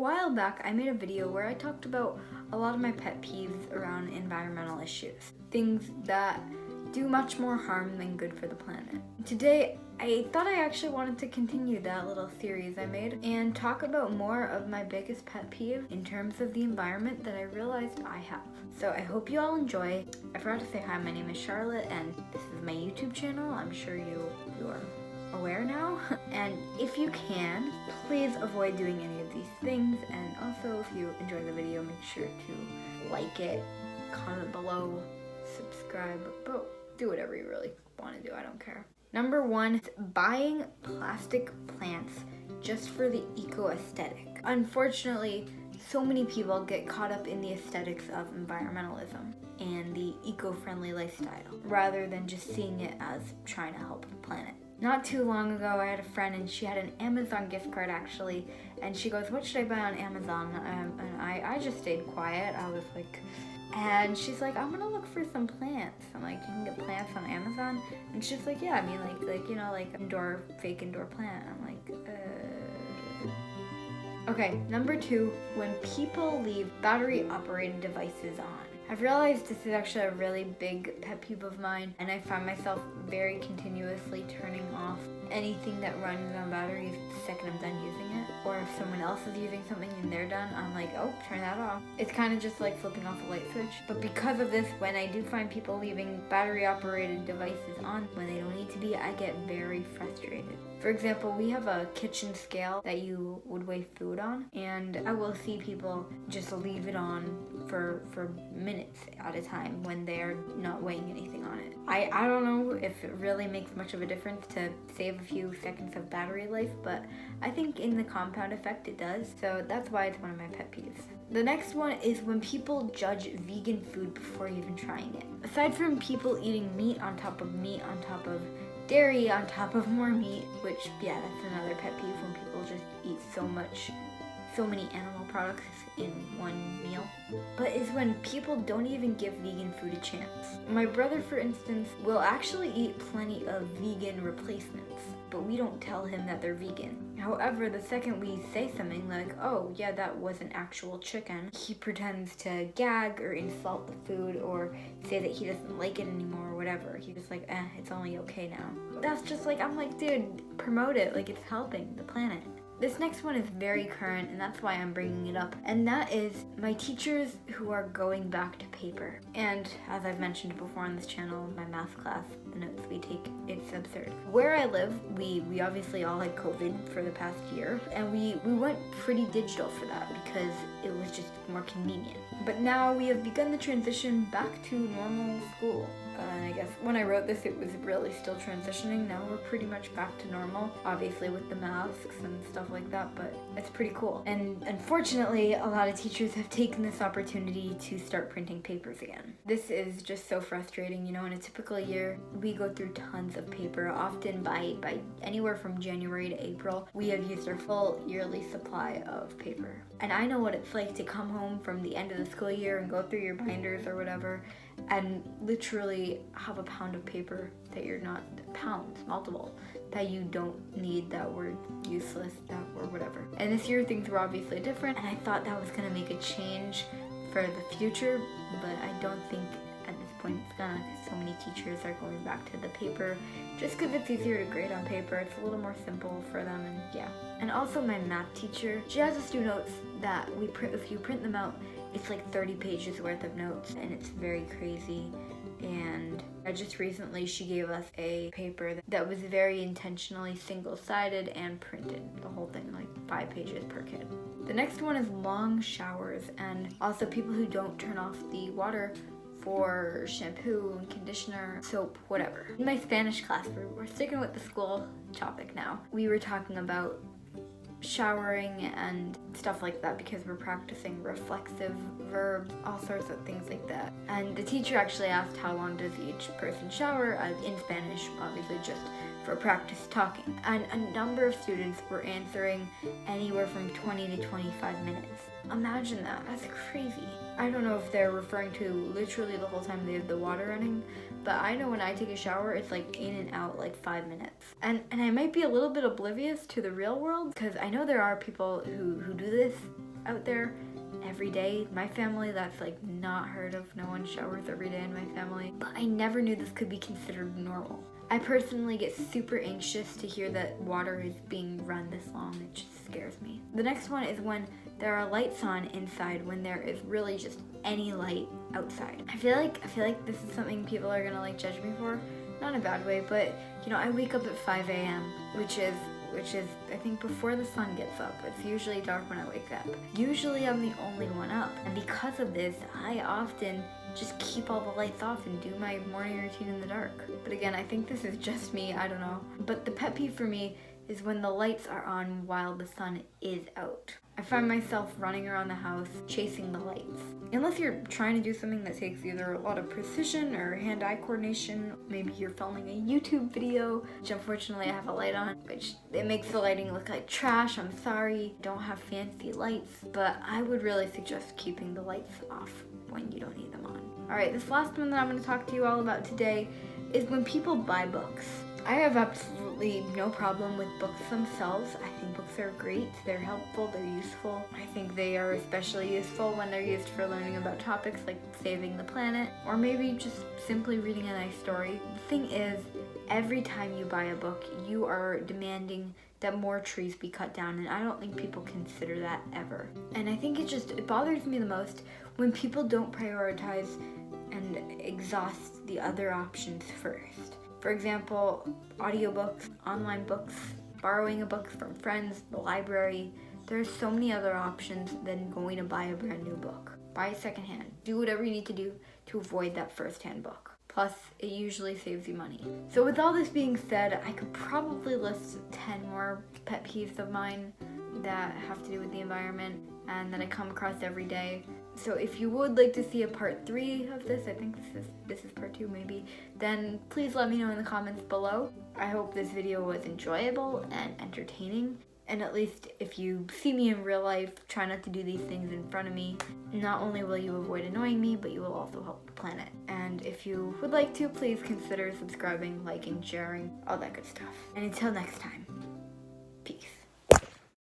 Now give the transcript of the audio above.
while back, I made a video where I talked about a lot of my pet peeves around environmental issues. Things that do much more harm than good for the planet. Today, I thought I actually wanted to continue that little series I made and talk about more of my biggest pet peeve in terms of the environment that I realized I have. So I hope you all enjoy. I forgot to say hi, my name is Charlotte and this is my YouTube channel. I'm sure you are aware now. And if you can, please avoid doing any of these things. And also, if you enjoy the video, make sure to like it, comment below, subscribe, but do whatever you really want to do. I don't care. Number 1, buying plastic plants just for the eco-aesthetic. Unfortunately, so many people get caught up in the aesthetics of environmentalism and the eco-friendly lifestyle, rather than just seeing it as trying to help the planet. Not too long ago, I had a friend and she had an Amazon gift card actually, and she goes, "What should I buy on Amazon?" And I just stayed quiet. I was like, and she's like, "I'm gonna look for some plants." I'm like, "You can get plants on Amazon?" And she's like, "Yeah, I mean like you know, like fake indoor plant." I'm like, Okay, number 2, when people leave battery operated devices on. I've realized this is actually a really big pet peeve of mine, and I find myself very continuously turning off anything that runs on batteries the second I'm done using it. Or if someone else is using something and they're done, I'm like, oh, turn that off. It's kind of just like flipping off a light switch. But because of this, when I do find people leaving battery operated devices on when they don't need to be, I get very frustrated. For example, we have a kitchen scale that you would weigh food on, and I will see people just leave it on for minutes at a time when they're not weighing anything on it. I don't know if it really makes much of a difference to save a few seconds of battery life, but I think in the compound effect it does, so that's why it's one of my pet peeves. The next one is when people judge vegan food before even trying it. Aside from people eating meat on top of dairy on top of more meat, which, yeah, that's another pet peeve, when people just eat so many animal products in one meal. But is when people don't even give vegan food a chance. My brother, for instance, will actually eat plenty of vegan replacements, but we don't tell him that they're vegan. However, the second we say something like, "Oh yeah, that was an actual chicken," he pretends to gag or insult the food or say that he doesn't like it anymore or whatever. He's just like, it's only okay now. That's just like, I'm like, dude, promote it, like it's helping the planet. This next one is very current, and that's why I'm bringing it up, and that is my teachers who are going back to paper. And as I've mentioned before on this channel, my math class, the notes we take, it's absurd. Where I live, we obviously all had COVID for the past year, and we went pretty digital for that because it was just more convenient. But now we have begun the transition back to normal school. I guess when I wrote this, it was really still transitioning. Now we're pretty much back to normal, obviously with the masks and stuff like that, but it's pretty cool. And unfortunately, a lot of teachers have taken this opportunity to start printing papers again. This is just so frustrating. You know, in a typical year, we go through tons of paper. Often by anywhere from January to April, we have used our full yearly supply of paper. And I know what it's like to come home from the end of the school year and go through your binders or whatever, and literally have a pound of paper that you're not, pounds, multiple, that you don't need, that were useless, that were whatever. And this year things were obviously different, and I thought that was gonna make a change for the future, but I don't think at this point it's gonna, because so many teachers are going back to the paper just because it's easier to grade on paper. It's a little more simple for them, and yeah. And also my math teacher, she has us do notes that we print. If you print them out, it's like 30 pages worth of notes, and it's very crazy. And just recently she gave us a paper that was very intentionally single-sided and printed, the whole thing, like 5 pages per kid. The next one is long showers, and also people who don't turn off the water for shampoo and conditioner, soap, whatever. In my Spanish class, we're sticking with the school topic now. We were talking about showering and stuff like that because we're practicing reflexive verbs, all sorts of things like that. And the teacher actually asked how long does each person shower, in Spanish, obviously just for practice talking. And a number of students were answering anywhere from 20 to 25 minutes. Imagine that, that's crazy. I don't know if they're referring to literally the whole time they have the water running, but I know when I take a shower, it's like in and out like 5 minutes. And I might be a little bit oblivious to the real world, because I know there are people who do this out there every day. My family, that's like not heard of. No one showers every day in my family. But I never knew this could be considered normal. I personally get super anxious to hear that water is being run this long. It just scares me. The next one is when there are lights on inside when there is really just any light outside. I feel like this is something people are gonna like judge me for. Not in a bad way, but you know, I wake up at 5 a.m., which is I think before the sun gets up. It's usually dark when I wake up. Usually I'm the only one up. And because of this, I often just keep all the lights off and do my morning routine in the dark. But again, I think this is just me, I don't know. But the pet peeve for me is when the lights are on while the sun is out. I find myself running around the house chasing the lights. Unless you're trying to do something that takes either a lot of precision or hand-eye coordination, maybe you're filming a YouTube video, which unfortunately I have a light on, which it makes the lighting look like trash. I'm sorry, don't have fancy lights, but I would really suggest keeping the lights off when you don't need them on. Alright, this last one that I'm going to talk to you all about today is when people buy books. I have absolutely no problem with books themselves. I think books are great. They're helpful, they're useful. I think they are especially useful when they're used for learning about topics like saving the planet, or maybe just simply reading a nice story. The thing is, every time you buy a book, you are demanding that more trees be cut down, and I don't think people consider that ever. And I think it bothers me the most when people don't prioritize and exhaust the other options first. For example, audiobooks, online books, borrowing a book from friends, the library. There's so many other options than going to buy a brand new book. Buy a secondhand. Do whatever you need to do to avoid that first-hand book. Plus, it usually saves you money. So with all this being said, I could probably list 10 more pet peeves of mine that have to do with the environment and that I come across every day. So if you would like to see a part 3 of this, I think this is part 2 maybe, then please let me know in the comments below. I hope this video was enjoyable and entertaining. And at least if you see me in real life, try not to do these things in front of me. Not only will you avoid annoying me, but you will also help the planet. And if you would like to, please consider subscribing, liking, sharing, all that good stuff. And until next time.